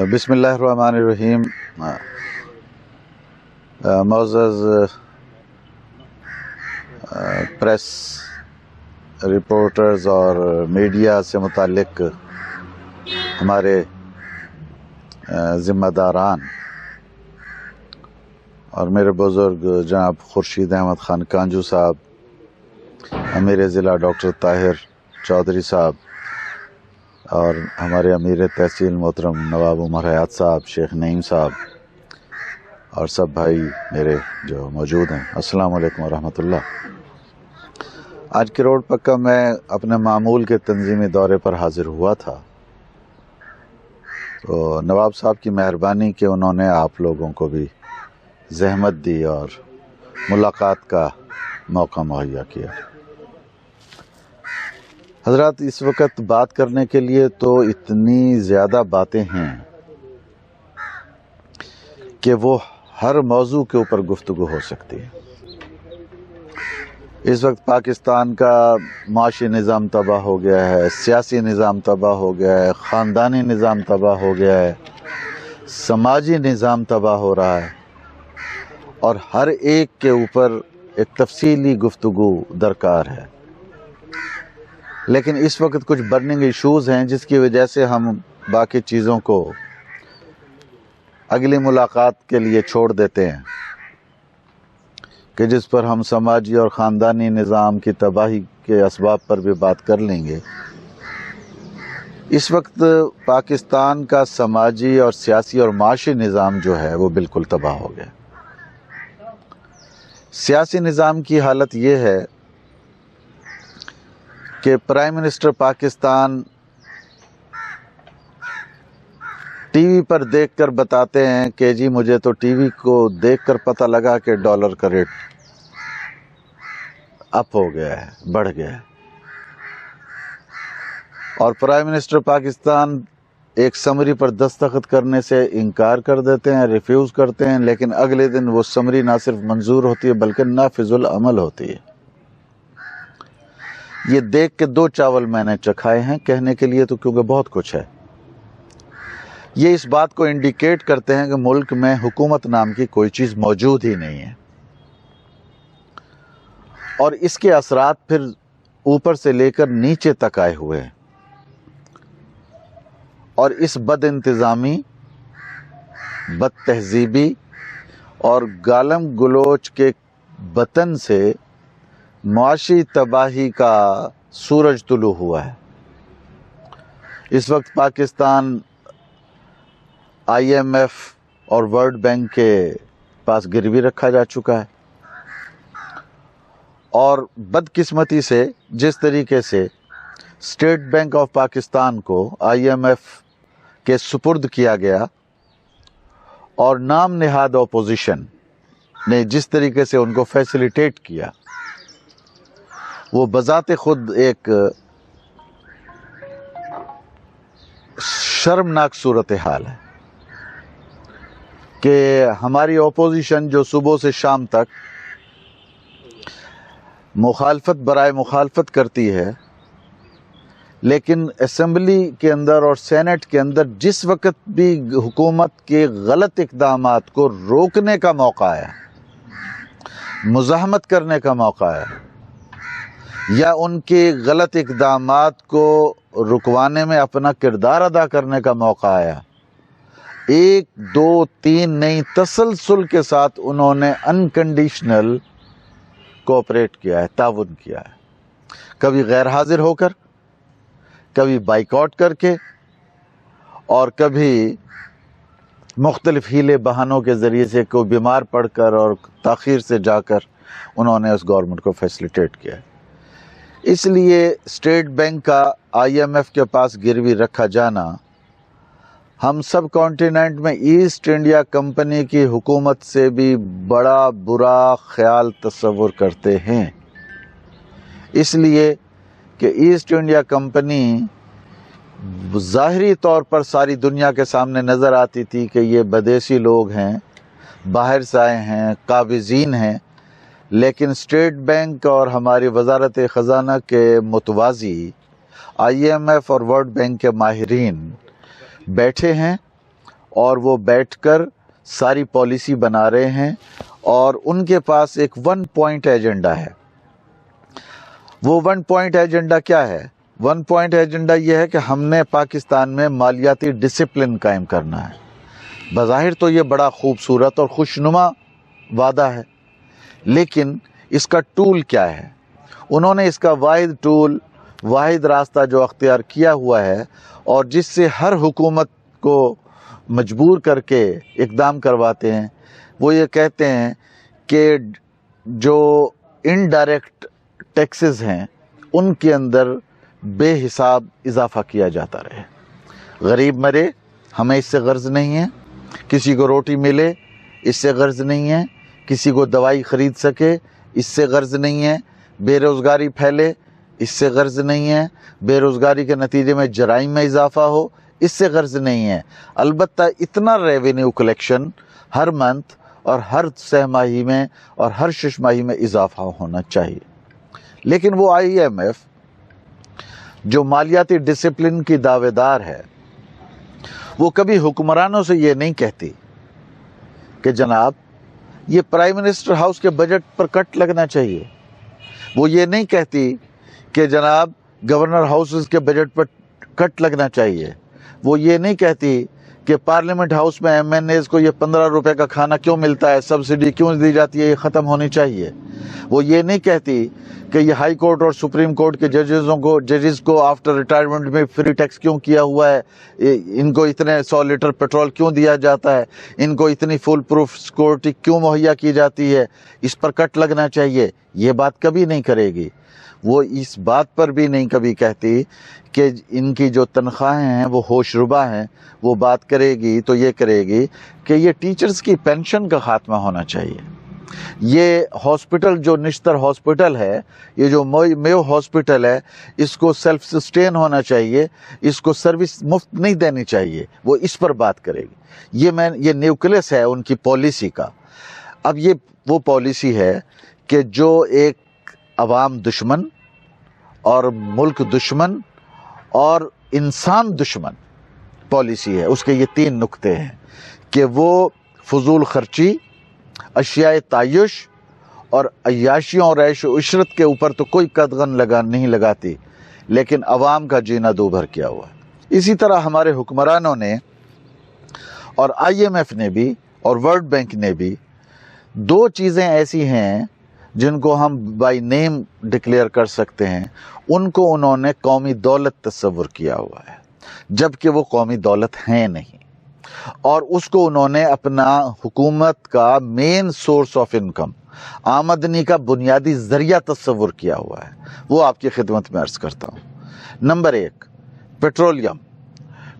بسم اللہ الرحمن الرحیم۔ معزز پریس رپورٹرز اور میڈیا سے متعلق ہمارے ذمہ داران اور میرے بزرگ جناب خورشید احمد خان کانجو صاحب، امیر ضلع ڈاکٹر طاہر چودھری صاحب اور ہمارے امیر تحصیل محترم نواب عمر حیات صاحب، شیخ نعیم صاحب اور سب بھائی میرے جو موجود ہیں، السلام علیکم ورحمۃ اللہ۔ آج کروڑ پکا میں اپنے معمول کے تنظیمی دورے پر حاضر ہوا تھا، تو نواب صاحب کی مہربانی کہ انہوں نے آپ لوگوں کو بھی زحمت دی اور ملاقات کا موقع مہیا کیا۔ حضرات، اس وقت بات کرنے کے لیے تو اتنی زیادہ باتیں ہیں کہ وہ ہر موضوع کے اوپر گفتگو ہو سکتی ہے۔ اس وقت پاکستان کا معاشی نظام تباہ ہو گیا ہے، سیاسی نظام تباہ ہو گیا ہے، خاندانی نظام تباہ ہو گیا ہے، سماجی نظام تباہ ہو رہا ہے، اور ہر ایک کے اوپر ایک تفصیلی گفتگو درکار ہے۔ لیکن اس وقت کچھ برننگ ایشوز ہیں جس کی وجہ سے ہم باقی چیزوں کو اگلی ملاقات کے لیے چھوڑ دیتے ہیں کہ جس پر ہم سماجی اور خاندانی نظام کی تباہی کے اسباب پر بھی بات کر لیں گے۔ اس وقت پاکستان کا سماجی اور سیاسی اور معاشی نظام جو ہے وہ بالکل تباہ ہو گیا۔ سیاسی نظام کی حالت یہ ہے کہ prime minister Pakistan TV پر دیکھ کر بتاتے ہیں کہ جی مجھے تو ٹی وی کو دیکھ کر پتہ لگا کہ ڈالر کا ریٹ اپ ہو گیا ہے، بڑھ گیا ہے، اور پرائم منسٹر پاکستان ایک سمری پر دستخط کرنے سے انکار کر دیتے ہیں، ریفیوز کرتے ہیں، لیکن اگلے دن وہ سمری نہ صرف منظور ہوتی ہے بلکہ نافذ العمل ہوتی ہے۔ یہ دیکھ کے دو چاول میں نے چکھائے ہیں، کہنے کے لیے تو کیونکہ بہت کچھ ہے۔ یہ اس بات کو انڈیکیٹ کرتے ہیں کہ ملک میں حکومت نام کی کوئی چیز موجود ہی نہیں ہے، اور اس کے اثرات پھر اوپر سے لے کر نیچے تک آئے ہوئے ہیں، اور اس بد انتظامی، بد تہذیبی اور گالم گلوچ کے بطن سے معاشی تباہی کا سورج طلوع ہوا ہے۔ اس وقت پاکستان IMF اور ورلڈ بینک کے پاس گروی رکھا جا چکا ہے، اور بدقسمتی سے جس طریقے سے اسٹیٹ بینک آف پاکستان کو IMF کے سپرد کیا گیا اور نام نہاد اپوزیشن نے جس طریقے سے ان کو فیسیلیٹیٹ کیا، وہ بذات خود ایک شرمناک صورتحال ہے کہ ہماری اپوزیشن جو صبح سے شام تک مخالفت برائے مخالفت کرتی ہے، لیکن اسمبلی کے اندر اور سینٹ کے اندر جس وقت بھی حکومت کے غلط اقدامات کو روکنے کا موقع ہے، مزاحمت کرنے کا موقع ہے، یا ان کے غلط اقدامات کو رکوانے میں اپنا کردار ادا کرنے کا موقع آیا، 1 2 3 نہیں، تسلسل کے ساتھ انہوں نے انکنڈیشنل کوآپریٹ کیا ہے، تعاون کیا ہے، کبھی غیر حاضر ہو کر، کبھی بائیکاٹ کر کے، اور کبھی مختلف ہیلے بہانوں کے ذریعے سے، کوئی بیمار پڑ کر اور تاخیر سے جا کر انہوں نے اس گورنمنٹ کو فیسیلیٹیٹ کیا ہے۔ اس لیے اسٹیٹ بینک کا IMF کے پاس گروی رکھا جانا ہم سب کانٹیننٹ میں ایسٹ انڈیا کمپنی کی حکومت سے بھی بڑا برا خیال تصور کرتے ہیں، اس لیے کہ ایسٹ انڈیا کمپنی ظاہری طور پر ساری دنیا کے سامنے نظر آتی تھی کہ یہ بدیسی لوگ ہیں، باہر سے آئے ہیں، قابضین ہیں، لیکن اسٹیٹ بینک اور ہماری وزارت خزانہ کے متوازی IMF اور ورلڈ بینک کے ماہرین بیٹھے ہیں اور وہ بیٹھ کر ساری پالیسی بنا رہے ہیں، اور ان کے پاس ایک 1 پوائنٹ ایجنڈا ہے۔ وہ 1 پوائنٹ ایجنڈا کیا ہے؟ 1 پوائنٹ ایجنڈا یہ ہے کہ ہم نے پاکستان میں مالیاتی ڈسپلن قائم کرنا ہے۔ بظاہر تو یہ بڑا خوبصورت اور خوشنما وعدہ ہے، لیکن اس کا ٹول کیا ہے؟ انہوں نے اس کا واحد راستہ جو اختیار کیا ہوا ہے، اور جس سے ہر حکومت کو مجبور کر کے اقدام کرواتے ہیں، وہ یہ کہتے ہیں کہ جو انڈائریکٹ ٹیکسز ہیں ان کے اندر بے حساب اضافہ کیا جاتا رہے۔ غریب مرے، ہمیں اس سے غرض نہیں ہے۔ کسی کو روٹی ملے، اس سے غرض نہیں ہے۔ کسی کو دوائی خرید سکے، اس سے غرض نہیں ہے۔ بے روزگاری پھیلے، اس سے غرض نہیں ہے۔ بے روزگاری کے نتیجے میں جرائم میں اضافہ ہو، اس سے غرض نہیں ہے۔ البتہ اتنا ریونیو کلیکشن ہر منتھ اور ہر سہ ماہی میں اور ہر 6 ماہی میں اضافہ ہونا چاہیے۔ لیکن وہ IMF جو مالیاتی ڈسپلن کی دعوے دار ہے، وہ کبھی حکمرانوں سے یہ نہیں کہتی کہ جناب یہ پرائم منسٹر ہاؤس کے بجٹ پر کٹ لگنا چاہیے۔ وہ یہ نہیں کہتی کہ جناب گورنر ہاؤسز کے بجٹ پر کٹ لگنا چاہیے۔ وہ یہ نہیں کہتی کہ پارلیمنٹ ہاؤس میں MNAs کو یہ 15 روپے کا کھانا کیوں ملتا ہے، سبسڈی کیوں دی جاتی ہے، یہ ختم ہونی چاہیے۔ وہ یہ نہیں کہتی کہ یہ ہائی کورٹ اور سپریم کورٹ کے ججز کو آفٹر ریٹائرمنٹ میں فری ٹیکس کیوں کیا ہوا ہے، ان کو اتنے 100 لیٹر پیٹرول کیوں دیا جاتا ہے، ان کو اتنی فل پروف سیکورٹی کیوں مہیا کی جاتی ہے، اس پر کٹ لگنا چاہیے۔ یہ بات کبھی نہیں کرے گی۔ وہ اس بات پر بھی نہیں کبھی کہتی کہ ان کی جو تنخواہیں ہیں وہ ہوش ربا ہیں۔ وہ بات کرے گی تو یہ کرے گی کہ یہ ٹیچرز کی پینشن کا خاتمہ ہونا چاہیے۔ یہ ہاسپٹل جو نشتر ہاسپٹل ہے، یہ جو میو ہاسپٹل ہے، اس کو سیلف سسٹین ہونا چاہیے، اس کو سروس مفت نہیں دینی چاہیے۔ وہ اس پر بات کرے گی۔ یہ نیوکلس ہے ان کی پالیسی کا۔ اب یہ وہ پالیسی ہے کہ جو ایک عوام دشمن اور ملک دشمن اور انسان دشمن پالیسی ہے۔ اس کے یہ 3 نقطے ہیں کہ وہ فضول خرچی، اشیاء تعیش اور عیاشیوں اور عیش و عشرت کے اوپر تو کوئی قدغن نہیں لگاتی، لیکن عوام کا جینا دوبھر کیا ہوا ہے۔ اسی طرح ہمارے حکمرانوں نے اور IMF نے بھی اور ورلڈ بینک نے بھی 2 چیزیں ایسی ہیں جن کو ہم بائی نیم ڈکلیئر کر سکتے ہیں، ان کو انہوں نے قومی دولت تصور کیا ہوا ہے، جبکہ وہ قومی دولت ہیں نہیں، اور اس کو انہوں نے اپنا حکومت کا مین سورس آف انکم، آمدنی کا بنیادی ذریعہ تصور کیا ہوا ہے۔ وہ آپ کی خدمت میں عرض کرتا ہوں۔ نمبر 1،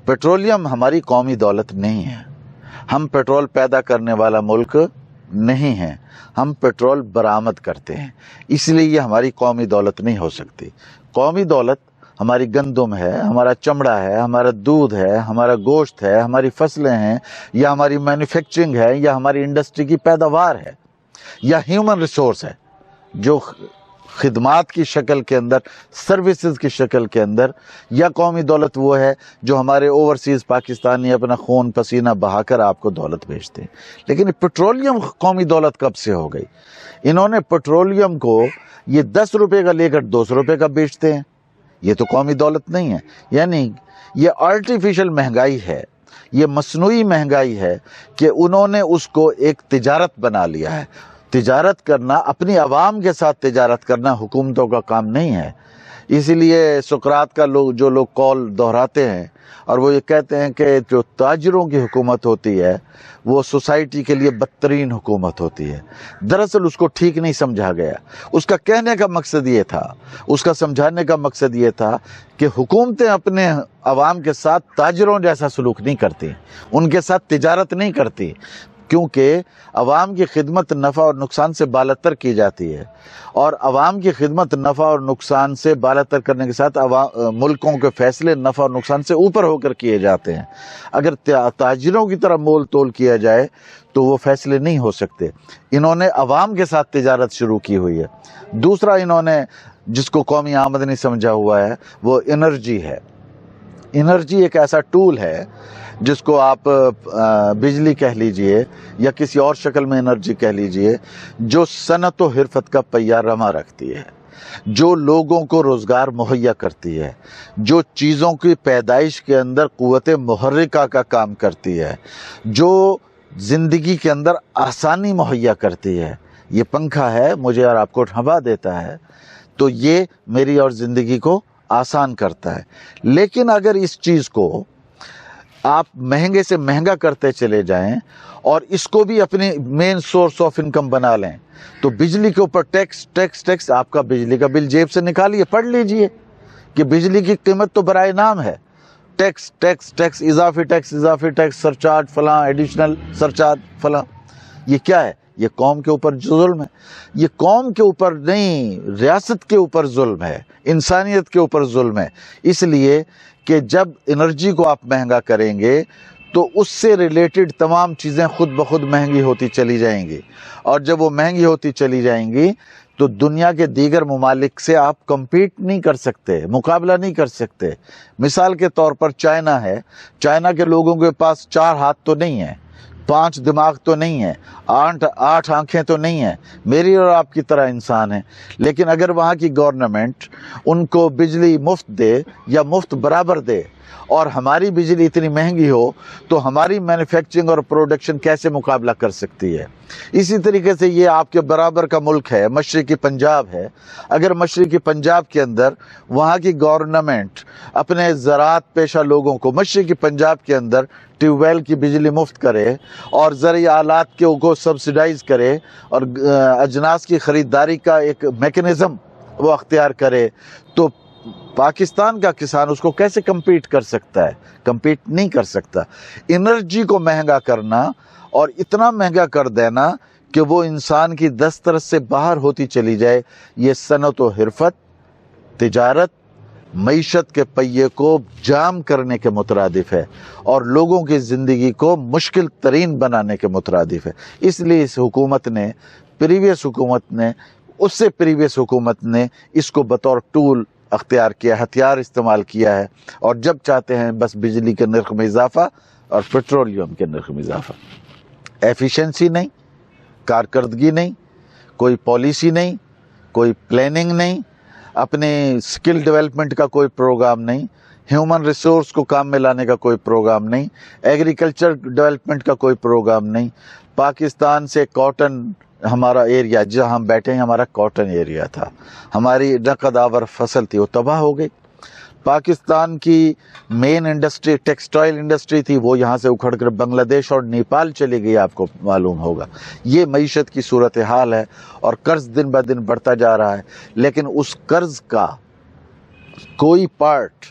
پیٹرولیم ہماری قومی دولت نہیں ہے۔ ہم پیٹرول پیدا کرنے والا ملک نہیں ہیں، ہم پیٹرول برآمد کرتے ہیں، اس لیے یہ ہماری قومی دولت نہیں ہو سکتی۔ قومی دولت ہماری گندم ہے، ہمارا چمڑا ہے، ہمارا دودھ ہے، ہمارا گوشت ہے، ہماری فصلیں ہیں، یا ہماری مینوفیکچرنگ ہے، یا ہماری انڈسٹری کی پیداوار ہے، یا ہیومن ریسورس ہے جو خدمات کی شکل کے اندر، سروسز کی شکل کے اندر، یا قومی دولت وہ ہے جو ہمارے اوورسیز پاکستانی اپنا خون پسینہ بہا کر آپ کو دولت بھیجتے ہیں۔ لیکن پیٹرولیم قومی دولت کب سے ہو گئی؟ انہوں نے پیٹرولیم کو یہ 10 روپے کا لے کر 200 روپے کا بیچتے ہیں، یہ تو قومی دولت نہیں ہے۔ یعنی یہ آرٹیفیشل مہنگائی ہے، یہ مصنوعی مہنگائی ہے کہ انہوں نے اس کو ایک تجارت بنا لیا ہے۔ تجارت کرنا، اپنی عوام کے ساتھ تجارت کرنا حکومتوں کا کام نہیں ہے۔ اسی لیے سقراط کا جو لوگ قول دہراتے ہیں اور وہ یہ کہتے ہیں کہ جو تاجروں کی حکومت ہوتی ہے وہ سوسائٹی کے لیے بدترین حکومت ہوتی ہے، دراصل اس کو ٹھیک نہیں سمجھا گیا۔ اس کا کہنے کا مقصد یہ تھا، اس کا سمجھانے کا مقصد یہ تھا کہ حکومتیں اپنے عوام کے ساتھ تاجروں جیسا سلوک نہیں کرتی، ان کے ساتھ تجارت نہیں کرتی، کیونکہ عوام کی خدمت نفع اور نقصان سے بالاتر کی جاتی ہے، اور عوام کی خدمت نفع اور نقصان سے بالاتر کرنے کے ساتھ ملکوں کے فیصلے نفع اور نقصان سے اوپر ہو کر کیے جاتے ہیں۔ اگر تاجروں کی طرح مول تول کیا جائے تو وہ فیصلے نہیں ہو سکتے۔ انہوں نے عوام کے ساتھ تجارت شروع کی ہوئی ہے۔ دوسرا انہوں نے جس کو قومی آمدنی سمجھا ہوا ہے وہ انرجی ہے۔ انرجی ایک ایسا ٹول ہے جس کو آپ بجلی کہہ لیجئے یا کسی اور شکل میں انرجی کہہ لیجئے، جو صنعت و حرفت کا پہیہ رواں رکھتی ہے، جو لوگوں کو روزگار مہیا کرتی ہے، جو چیزوں کی پیدائش کے اندر قوت محرکہ کا کام کرتی ہے، جو زندگی کے اندر آسانی مہیا کرتی ہے. یہ پنکھا ہے، مجھے اور آپ کو ہوا دیتا ہے، تو یہ میری اور زندگی کو آسان کرتا ہے. لیکن اگر اس چیز کو آپ مہنگے سے مہنگا کرتے چلے جائیں اور اس کو بھی اپنی مین سورس آف انکم بنا لیں، تو بجلی کے اوپر ٹیکس، آپ کا بجلی کا بل جیب سے نکالیے، پڑھ لیجئے کہ بجلی کی قیمت تو برائے نام ہے. ٹیکس، اضافی ٹیکس، سرچارج فلاں، ایڈیشنل سرچارج فلاں. یہ کیا ہے؟ یہ قوم کے اوپر ظلم ہے. یہ قوم کے اوپر نہیں، ریاست کے اوپر ظلم ہے، انسانیت کے اوپر ظلم ہے. اس لیے کہ جب انرجی کو آپ مہنگا کریں گے تو اس سے ریلیٹڈ تمام چیزیں خود بخود مہنگی ہوتی چلی جائیں گی، اور جب وہ مہنگی ہوتی چلی جائیں گی تو دنیا کے دیگر ممالک سے آپ کمپیٹ نہیں کر سکتے، مقابلہ نہیں کر سکتے. مثال کے طور پر چائنا ہے، چائنا کے لوگوں کے پاس 4 ہاتھ تو نہیں ہیں، 5 دماغ تو نہیں ہے، 8 آنکھیں تو نہیں ہیں، میری اور آپ کی طرح انسان ہیں. لیکن اگر وہاں کی گورنمنٹ ان کو بجلی مفت دے یا مفت برابر دے اور ہماری بجلی اتنی مہنگی ہو تو ہماری مینوفیکچرنگ اور پروڈکشن کیسے مقابلہ کر سکتی ہے؟ اسی طریقے سے یہ آپ کے برابر کا ملک ہے، مشرقی پنجاب ہے. اگر مشرقی پنجاب کے اندر وہاں کی گورنمنٹ اپنے زراعت پیشہ لوگوں کو مشرقی پنجاب کے اندر ٹیوب ویل کی بجلی مفت کرے اور زرعی آلات کو سبسیڈائز کرے اور اجناس کی خریداری کا ایک میکنزم وہ اختیار کرے، تو پاکستان کا کسان اس کو کیسے کمپیٹ کر سکتا ہے؟ کمپیٹ نہیں کر سکتا. انرجی کو مہنگا کرنا اور اتنا مہنگا کر دینا کہ وہ انسان کی دسترس سے باہر ہوتی چلی جائے، یہ صنعت و حرفت، تجارت، معیشت کے پہیے کو جام کرنے کے مترادف ہے اور لوگوں کی زندگی کو مشکل ترین بنانے کے مترادف ہے. اس لیے اس حکومت نے، پریویس حکومت نے، اس سے پریویس حکومت نے اس کو بطور ٹول اختیار کیا، ہتھیار استعمال کیا ہے، اور جب چاہتے ہیں بس بجلی کے نرخ میں اضافہ اور پیٹرولیم کے نرخ میں اضافہ. ایفیشنسی نہیں، کارکردگی نہیں، کوئی پالیسی نہیں، کوئی پلاننگ نہیں، اپنے سکل ڈیولپمنٹ کا کوئی پروگرام نہیں، ہیومن ریسورس کو کام میں لانے کا کوئی پروگرام نہیں، ایگریکلچر ڈیولپمنٹ کا کوئی پروگرام نہیں. پاکستان سے کاٹن، ہمارا ایریا جہاں ہم بیٹھے ہیں ہمارا کاٹن ایریا تھا، ہماری نقد آور فصل تھی، وہ تباہ ہو گئی. پاکستان کی مین انڈسٹری ٹیکسٹائل انڈسٹری تھی، وہ یہاں سے اکھڑ کر بنگلہ دیش اور نیپال چلی گئی، آپ کو معلوم ہوگا. یہ معیشت کی صورتحال ہے اور قرض دن بہ دن بڑھتا جا رہا ہے. لیکن اس قرض کا کوئی پارٹ،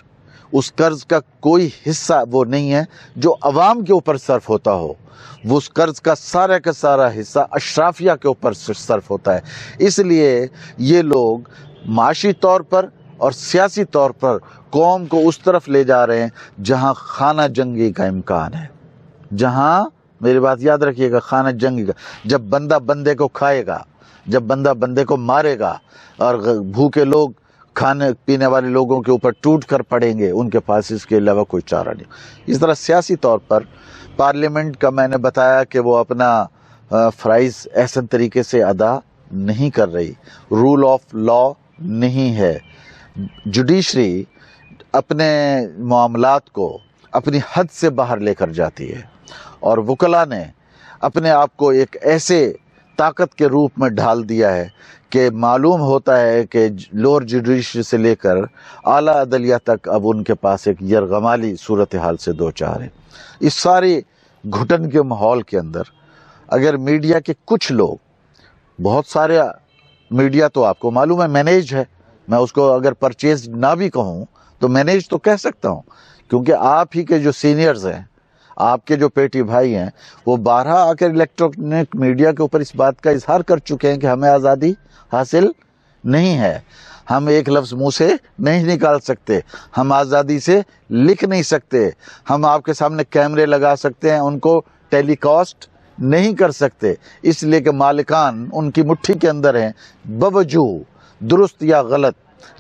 اس قرض کا کوئی حصہ وہ نہیں ہے جو عوام کے اوپر صرف ہوتا ہو. وہ اس قرض کا سارا حصہ اشرافیہ کے اوپر صرف ہوتا ہے. اس لیے یہ لوگ معاشی طور پر اور سیاسی طور پر قوم کو اس طرف لے جا رہے ہیں جہاں خانہ جنگی کا امکان ہے. جہاں، میری بات یاد رکھیے گا، خانہ جنگی کا، جب بندہ بندے کو کھائے گا، جب بندہ بندے کو مارے گا اور بھوکے لوگ کھانے پینے والے لوگوں کے اوپر ٹوٹ کر پڑیں گے، ان کے پاس اس کے علاوہ کوئی چارہ نہیں. اس طرح سیاسی طور پر پارلیمنٹ کا میں نے بتایا کہ وہ اپنا فرائض احسن طریقے سے ادا نہیں کر رہی، رول آف لا نہیں ہے. جوڈیشری اپنے معاملات کو اپنی حد سے باہر لے کر جاتی ہے، اور وکلا نے اپنے آپ کو ایک ایسے طاقت کے روپ میں ڈھال دیا ہے کہ معلوم ہوتا ہے کہ لوور جوڈیشری سے لے کر اعلیٰ عدلیہ تک اب ان کے پاس ایک یرغمالی صورتحال سے دوچار ہے. اس سارے گھٹن کے ماحول کے اندر اگر میڈیا کے کچھ لوگ، بہت سارے میڈیا تو آپ کو معلوم ہے مینیج ہے، میں اس کو اگر پرچیز نہ بھی کہوں تو مینیج تو کہہ سکتا ہوں، کیونکہ آپ ہی کے جو سینئرز ہیں، آپ کے جو پیٹی بھائی ہیں، وہ 12 آ کر الیکٹرانک میڈیا کے اوپر اس بات کا اظہار کر چکے ہیں کہ ہمیں آزادی حاصل نہیں ہے، ہم ایک لفظ منہ سے نہیں نکال سکتے، ہم آزادی سے لکھ نہیں سکتے، ہم آپ کے سامنے کیمرے لگا سکتے ہیں، ان کو ٹیلی کاسٹ نہیں کر سکتے، اس لیے کہ مالکان ان کی مٹھی کے اندر ہیں. باوجود درست یا غلط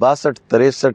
62-63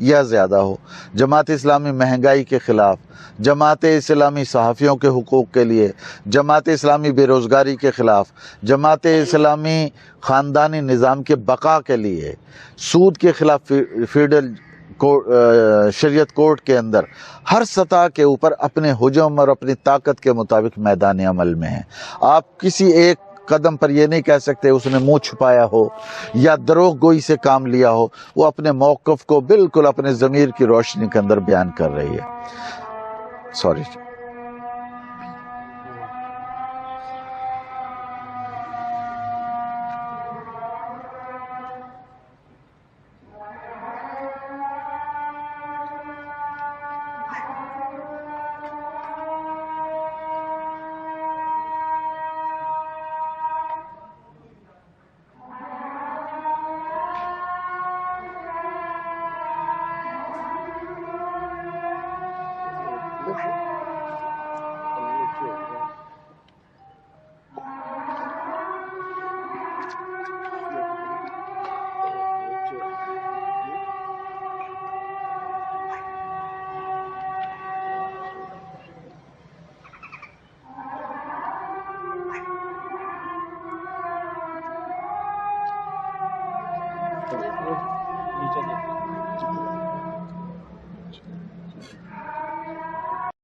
یا زیادہ ہو، جماعت اسلامی مہنگائی کے خلاف، جماعت اسلامی صحافیوں کے حقوق کے لیے، جماعت اسلامی بے روزگاری کے خلاف، جماعت اسلامی خاندانی نظام کے بقا کے لیے، سود کے خلاف فیڈرل شریعت کورٹ کے اندر ہر سطح کے اوپر اپنے حجم اور اپنی طاقت کے مطابق میدان عمل میں ہیں۔ آپ کسی ایک قدم پر یہ نہیں کہہ سکتے اس نے منہ چھپایا ہو یا دروغ گوئی سے کام لیا ہو، وہ اپنے موقف کو بالکل اپنے ضمیر کی روشنی کے اندر بیان کر رہی ہے۔ سوری۔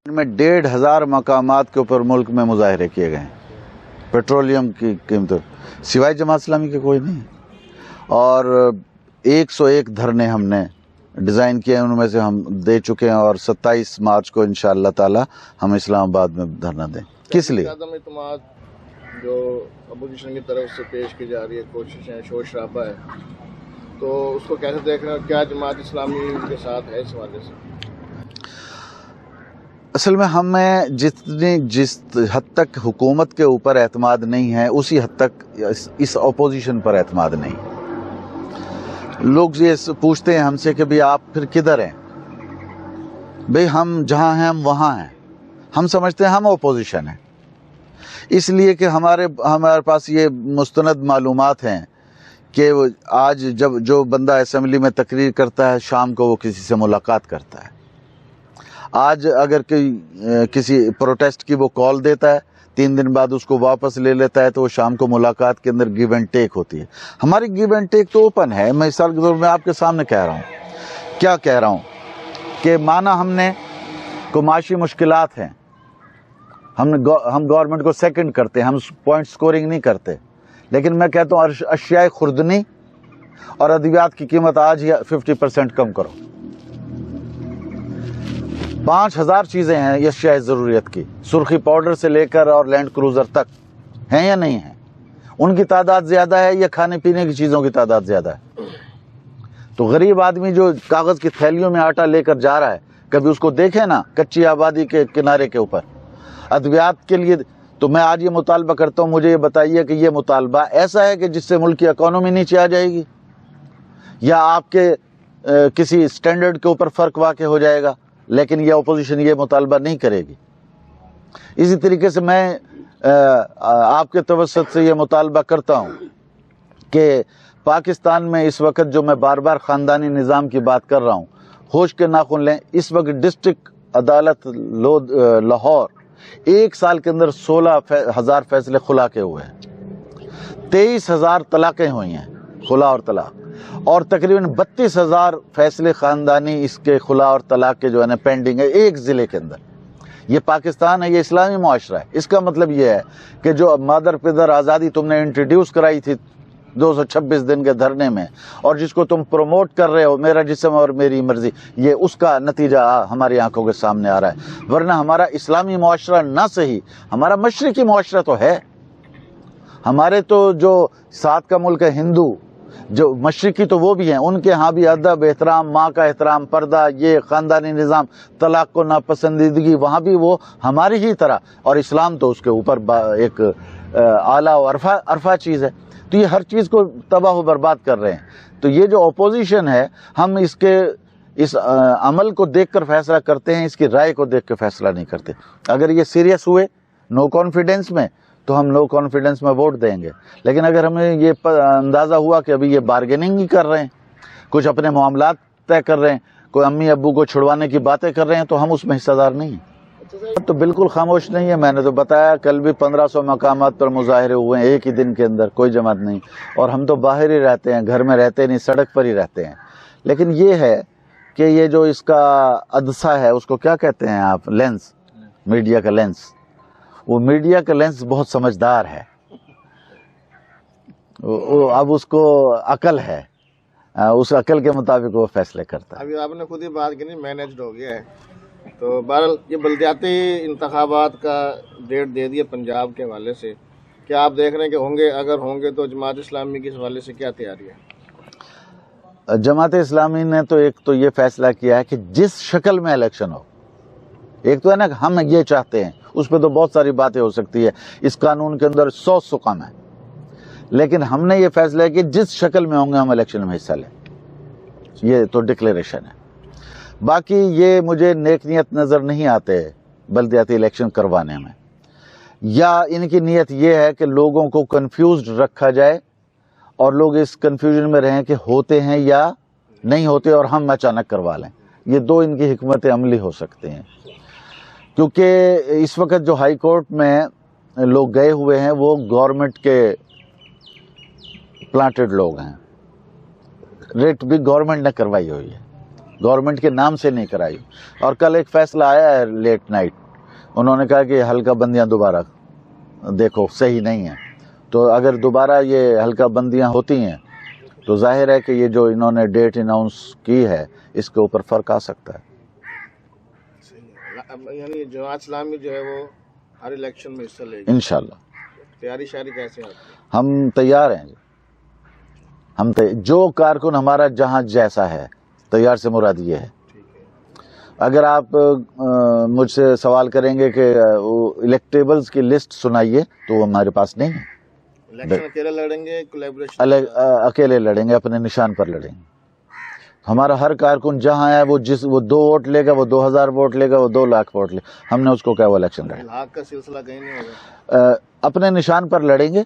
میں 1,500 مقامات کے اوپر ملک میں مظاہرے کیے گئے ہیں پیٹرولیم کی قیمتوں، سوائے جماعت اسلامی کے کوئی نہیں، اور 101 دھرنے ہم نے ڈیزائن کیے ہیں، ان میں سے ہم دے چکے ہیں، اور 27 مارچ کو انشاءاللہ تعالی ہم اسلام آباد میں دھرنا دیں۔ کس لیے؟ عدم اعتماد جو اپوزیشن کی طرف سے پیش کی جا رہی ہے، کوششیں، شور شرابہ ہے، تو اس کو کیسے دیکھ رہے ہیں؟ کیا جماعت اسلامی کے ساتھ ہے اس حوالے سے؟ اصل میں ہمیں جس حد تک حکومت کے اوپر اعتماد نہیں ہے، اسی حد تک اس اپوزیشن پر اعتماد نہیں۔ لوگ یہ پوچھتے ہیں ہم سے کہ بھئی آپ پھر کدھر ہیں؟ بھئی ہم جہاں ہیں ہم وہاں ہیں۔ ہم سمجھتے ہیں ہم اپوزیشن ہیں، اس لیے کہ ہمارے پاس یہ مستند معلومات ہیں کہ آج جب جو بندہ اسمبلی میں تقریر کرتا ہے، شام کو وہ کسی سے ملاقات کرتا ہے۔ آج اگر کسی پروٹیسٹ کی وہ کال دیتا ہے، 3 دن بعد اس کو واپس لے لیتا ہے، تو وہ شام کو ملاقات کے اندر گیو اینڈ ٹیک ہوتی ہے۔ ہماری گیو اینڈ ٹیک تو اوپن ہے۔ میں مثال کے طور میں آپ کے سامنے کہہ رہا ہوں، کیا کہہ رہا ہوں کہ مانا ہم نے کو معاشی مشکلات ہیں، ہم گورنمنٹ کو سیکنڈ کرتے ہیں، ہم پوائنٹ سکورنگ نہیں کرتے، لیکن میں کہتا ہوں اشیاء خوردنی اور ادویات کی قیمت آج ہی 50% کم کرو۔ 5000 چیزیں ہیں اشیاء ضروریت کی، سرخی پاؤڈر سے لے کر اور لینڈ کروزر تک، ہیں یا نہیں ہیں؟ ان کی تعداد زیادہ ہے یا کھانے پینے کی چیزوں کی تعداد زیادہ ہے؟ تو غریب آدمی جو کاغذ کی تھیلیوں میں آٹا لے کر جا رہا ہے، کبھی اس کو دیکھے نا کچی آبادی کے کنارے کے اوپر ادویات کے لیے۔ تو میں آج یہ مطالبہ کرتا ہوں، مجھے یہ بتائیے کہ یہ مطالبہ ایسا ہے کہ جس سے ملک کی اکانومی نیچے آ جائے گی، یا آپ کے کسی سٹینڈرڈ کے اوپر فرق واقع ہو جائے گا؟ لیکن یہ اپوزیشن یہ مطالبہ نہیں کرے گی۔ اسی طریقے سے میں آپ کے توسط سے یہ مطالبہ کرتا ہوں کہ پاکستان میں اس وقت جو میں بار بار خاندانی نظام کی بات کر رہا ہوں، ہوش کے ناخن لیں، اس وقت ڈسٹرکٹ عدالت لاہور 1 سال کے اندر 16,000 فیصلے خلا کے ہوئے ہیں، 23,000 طلاقیں ہوئی ہیں، خلا اور طلاق، اور تقریباً 32,000 فیصلے خاندانی اس کے خلا اور طلاق کے جو ہے نا پینڈنگ ہے ایک ضلع کے اندر۔ یہ پاکستان ہے، یہ اسلامی معاشرہ ہے۔ اس کا مطلب یہ ہے کہ جو مادر پدر آزادی تم نے انٹروڈیوس کرائی تھی 226 دن کے دھرنے میں، اور جس کو تم پروموٹ کر رہے ہو، میرا جسم اور میری مرضی، یہ اس کا نتیجہ ہماری آنکھوں کے سامنے آ رہا ہے۔ ورنہ ہمارا اسلامی معاشرہ نہ صحیح، ہمارا مشرقی معاشرہ تو ہے۔ ہمارے تو جو ساتھ کا ملک ہے ہندو، جو مشرقی تو وہ بھی ہیں، ان کے ہاں بھی ادب، احترام، ماں کا احترام، پردہ، یہ خاندانی نظام، طلاق کو ناپسندیدگی، وہاں بھی وہ ہماری ہی طرح، اور اسلام تو اس کے اوپر ایک اعلیٰ و عرفہ چیز ہے۔ تو یہ ہر چیز کو تباہ و برباد کر رہے ہیں۔ تو یہ جو اپوزیشن ہے، ہم اس عمل کو دیکھ کر فیصلہ کرتے ہیں، اس کی رائے کو دیکھ کے فیصلہ نہیں کرتے۔ اگر یہ سیریس ہوئے نو کانفیڈنس میں، تو ہم نو کانفیڈنس میں ووٹ دیں گے، لیکن اگر ہمیں یہ اندازہ ہوا کہ ابھی یہ بارگیننگ ہی کر رہے ہیں، کچھ اپنے معاملات طے کر رہے ہیں، کوئی امی ابو کو چھڑوانے کی باتیں کر رہے ہیں تو ہم اس میں حصہ دار نہیں ہیں. تو بالکل خاموش نہیں ہے. میں نے تو بتایا کل بھی 1500 مقامات پر مظاہرے ہوئے ہیں ایک ہی دن کے اندر, کوئی جماعت نہیں. اور ہم تو باہر ہی رہتے ہیں, گھر میں رہتے نہیں, سڑک پر ہی رہتے ہیں. لیکن یہ ہے کہ یہ جو اس کا عدسہ ہے اس کو کیا کہتے ہیں آپ, لینس, میڈیا کا لینس, وہ میڈیا کا لینس بہت سمجھدار ہے. اب اس کو عقل ہے, اس عقل کے مطابق وہ فیصلے کرتا ہے. ابھی آپ نے خود ہی بات کی, مینجڈ ہو گیا ہے. تو بہرحال یہ بلدیاتی انتخابات کا ڈیٹ دے دیا پنجاب کے حوالے سے, کیا آپ دیکھ رہے ہیں کہ ہوں گے؟ اگر ہوں گے تو جماعت اسلامی کے حوالے سے کیا تیاری ہے؟ جماعت اسلامی نے تو ایک تو یہ فیصلہ کیا ہے کہ جس شکل میں الیکشن ہو, ایک تو ہے نا کہ ہم یہ چاہتے ہیں, اس پہ تو بہت ساری باتیں ہو سکتی ہے, اس قانون کے اندر 100 سقم ہے, لیکن ہم نے یہ فیصلہ ہے کہ جس شکل میں ہوں گے ہم الیکشن میں حصہ لیں. یہ تو ڈکلیریشن ہے. باقی یہ مجھے نیک نیت نظر نہیں آتے بلدیاتی الیکشن کروانے میں, یا ان کی نیت یہ ہے کہ لوگوں کو کنفیوزڈ رکھا جائے اور لوگ اس کنفیوژن میں رہیں کہ ہوتے ہیں یا نہیں ہوتے اور ہم اچانک کروا لیں. یہ دو ان کی حکمت عملی ہو سکتے ہیں, کیونکہ اس وقت جو ہائی کورٹ میں لوگ گئے ہوئے ہیں وہ گورنمنٹ کے پلانٹڈ لوگ ہیں. ریٹ بھی گورنمنٹ نے کروائی ہوئی ہے, گورنمنٹ کے نام سے نہیں کرائی. اور کل ایک فیصلہ آیا ہے لیٹ نائٹ, انہوں نے کہا کہ حلقہ بندیاں دوبارہ دیکھو صحیح نہیں ہیں. تو اگر دوبارہ یہ حلقہ بندیاں ہوتی ہیں تو ظاہر ہے کہ یہ جو انہوں نے ڈیٹ اناؤنس کی ہے اس کے اوپر فرق آ سکتا ہے. یعنی جماعت اسلامی جو ہے وہ ہر الیکشن میں حصہ لے گی انشاءاللہ. تیاری شاری کیسے ہے؟ ہم تیار ہیں جی. جو کارکن ہمارا جہاں جیسا ہے, تیار سے مراد یہ ہے. اگر آپ مجھ سے سوال کریں گے کہ الیکٹیبلز کی لسٹ سنائیے تو وہ ہمارے پاس نہیں ہے. الیکشن اکیلے لڑیں گے, کولیبریشن اکیلے لڑیں گے, اپنے نشان پر لڑیں گے. ہمارا ہر کارکن جہاں ہے وہ 2 ووٹ لے گا, وہ 2000 ووٹ لے گا, وہ 2 لاکھ ووٹ لے گا. ہم نے اس کو کہا وہ الیکشن لڑے. الحاق کا سلسلہ کہیں نہیں ہوگا. اپنے نشان پر لڑیں گے.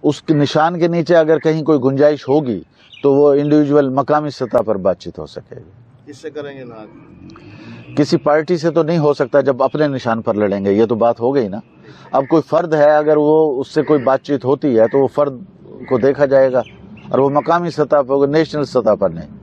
اس کے نشان کے نیچے اگر کہیں کوئی گنجائش ہوگی تو وہ انڈیویجول مقامی سطح پر بات چیت ہو سکے گی. کس سے کریں گے الحاق؟ کسی پارٹی سے تو نہیں ہو سکتا جب اپنے نشان پر لڑیں گے. یہ تو بات ہو گئی نا. اب کوئی فرد ہے, اگر وہ اس سے کوئی بات چیت ہوتی ہے تو وہ فرد کو دیکھا جائے گا, اور وہ مقامی سطح پر ہوگا, نیشنل سطح پر نہیں.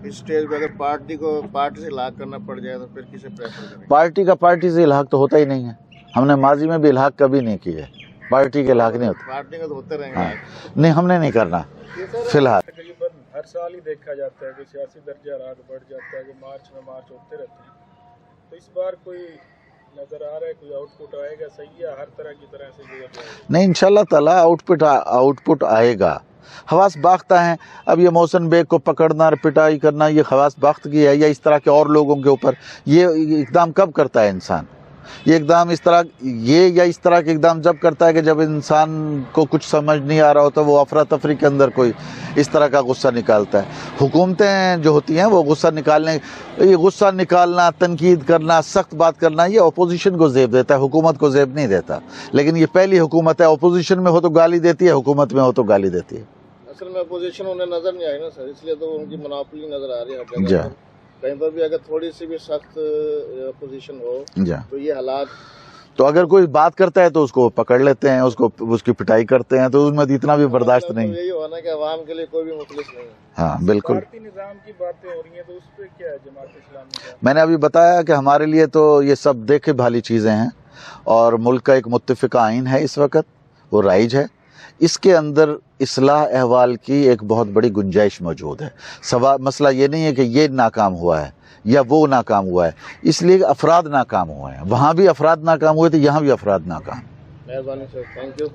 اس اسٹیج پہ اگر پارٹی سے الحاق کرنا پڑ جائے تو پھر کسے پریفر کریں گے؟ پارٹی کا پارٹی سے الحاق تو ہوتا ہی نہیں ہے. ہم نے ماضی میں بھی الحاق کبھی نہیں کی ہے. پارٹی کے الحاق نہیں ہوتا. پارٹی کا تو ہوتے رہیں ہاں. گے. نہیں, ہم نے نہیں کرنا فی الحال. تقریباً ہر سال ہی دیکھا جاتا ہے کہ سیاسی درجہ حرارت بڑھ جاتا ہے, کہ مارچ ہوتے رہتے ہیں. تو اس بار کوئی نظر آ رہا ہے کوئی آؤٹ پٹ آئے گا صحیح, یا ہر طرح کی طرح سے؟ نہیں, انشاءاللہ تعالیٰ آؤٹ پٹ آئے گا. خواص باختہ ہیں. اب یہ محسن بیگ کو پکڑنا اور پٹائی کرنا یہ خواص باخت کی ہے, یا اس طرح کے اور لوگوں کے اوپر یہ اقدام کب کرتا ہے انسان؟ یہ اقدام اس طرح کے اقدام جب کرتا ہے کہ جب انسان کو کچھ سمجھ نہیں آ رہا ہوتا, وہ افراتفری کے اندر کوئی اس طرح کا غصہ نکالتا ہے. حکومتیں جو ہوتی ہیں وہ غصہ نکالنا, تنقید کرنا, سخت بات کرنا, یہ اپوزیشن کو زیب دیتا ہے, حکومت کو زیب نہیں دیتا. لیکن یہ پہلی حکومت ہے, اپوزیشن میں ہو تو گالی دیتی ہے, حکومت میں ہو تو گالی دیتی ہے. اصل میں اپوزیشن انہیں نظر نہیں آئی نا سر, اس لیے تو ان کی مناپلی نظر آ رہی ہے. کہیں پر بھی اگر تھوڑی سی بھی سخت اپوزیشن ہو تو یہ حالات. تو اگر کوئی بات کرتا ہے تو اس کو پکڑ لیتے ہیں, اس کی پٹائی کرتے ہیں, تو اس میں اتنا بھی برداشت نہیں. یہی ہونا کہ عوام کے لیے کوئی بھی مخلص نہیں ہے. ہاں بالکل. بھارتی نظام کی باتیں ہو رہی ہیں تو اس پہ کیا ہے جماعت اسلامی کا؟ میں نے ابھی بتایا کہ ہمارے لیے تو یہ سب دیکھے بھالی چیزیں ہیں, اور ملک کا ایک متفقہ آئین ہے اس وقت, وہ رائج ہے. اس کے اندر اصلاح احوال کی ایک بہت بڑی گنجائش موجود ہے. مسئلہ یہ نہیں ہے کہ یہ ناکام ہوا ہے یا وہ ناکام ہوا ہے, اس لیے افراد ناکام ہوئے ہیں. وہاں بھی افراد ناکام ہوئے تھے, یہاں بھی افراد ناکام. مہربانی سر, تھینک یو.